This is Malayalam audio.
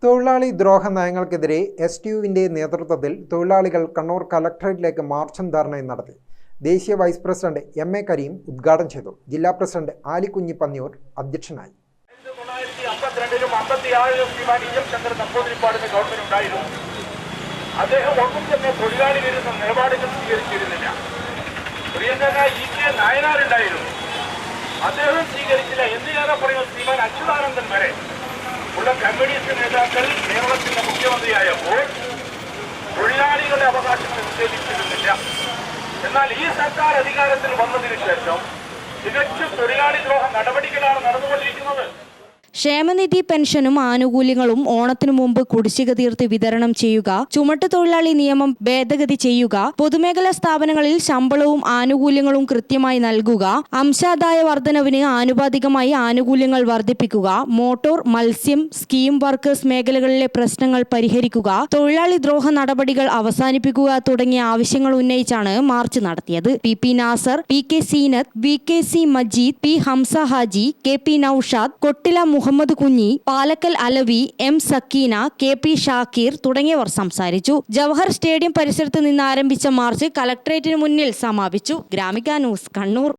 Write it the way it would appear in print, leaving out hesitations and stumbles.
തൊഴിലാളി ദ്രോഹ നയങ്ങൾക്കെതിരെ എസ്.ടി.യുവിന്റെ നേതൃത്വത്തിൽ തൊഴിലാളികൾ കണ്ണൂർ കലക്ടറേറ്റിലേക്ക് മാർച്ചും ധർണയും നടത്തി. ദേശീയ വൈസ് പ്രസിഡന്റ് എം.എ. കരീം ഉദ്ഘാടനം ചെയ്തു. ജില്ലാ പ്രസിഡന്റ് ആലിക്കുഞ്ഞി പന്നിയൂർ അധ്യക്ഷനായി. അദ്ദേഹം ഒന്നും തന്നെ തൊഴിലാളി വിരുദ്ധ നിലപാടുകൾ സ്വീകരിച്ചിരുന്നില്ല. പ്രിയങ്കരനായ ഇ.കെ. നായനാരുണ്ടായിരുന്നു, അദ്ദേഹം സ്വീകരിച്ചില്ല. എന്തിനേറെ പറയുന്നത് ശ്രീമാൻ അച്യുതാനന്ദൻ വരെ ഉള്ള കമ്മ്യൂണിസ്റ്റ് നേതാക്കൾ കേരളത്തിന്റെ മുഖ്യമന്ത്രിയായപ്പോൾ തൊഴിലാളികളുടെ അവകാശങ്ങൾ നിഷേധിച്ചിരുന്നില്ല. എന്നാൽ ഈ സർക്കാർ അധികാരത്തിൽ വന്നതിന് ശേഷം തികച്ചും തൊഴിലാളി ദ്രോഹ നടപടികളാണ് നടന്നുകൊണ്ടിരിക്കുന്നത്. ക്ഷേമനിധി പെൻഷനും ആനുകൂല്യങ്ങളും ഓണത്തിനു മുമ്പ് കുടിശ്ശിക തീർത്ത് വിതരണം ചെയ്യുക, ചുമട്ടുതൊഴിലാളി നിയമം ഭേദഗതി ചെയ്യുക, പൊതുമേഖലാ സ്ഥാപനങ്ങളിൽ ശമ്പളവും ആനുകൂല്യങ്ങളും കൃത്യമായി നൽകുക, അംശാദായ വർധനവിന് ആനുപാതികമായി ആനുകൂല്യങ്ങൾ വർദ്ധിപ്പിക്കുക, മോട്ടോർ, മത്സ്യം, സ്കീം വർക്കേഴ്സ് മേഖലകളിലെ പ്രശ്നങ്ങൾ പരിഹരിക്കുക, തൊഴിലാളി ദ്രോഹ നടപടികൾ അവസാനിപ്പിക്കുക തുടങ്ങിയ ആവശ്യങ്ങൾ ഉന്നയിച്ചാണ് മാർച്ച് നടത്തിയത്. P Nasar, PK. Seenath, VK. C. Majeed, P. Hamsa Haji, KP. Naushad, Kottila Muhammad Kunhi, Palakkal Alavi, M. Sakeena, KP. Shakir തുടങ്ങിയവർ സംസാരിച്ചു. ജവഹർ സ്റ്റേഡിയം പരിസരത്ത് നിന്ന് ആരംഭിച്ച മാർച്ച് കലക്ടറേറ്റിന് മുന്നിൽ സമാപിച്ചു. ഗ്രാമിക ന്യൂസ്, കണ്ണൂർ.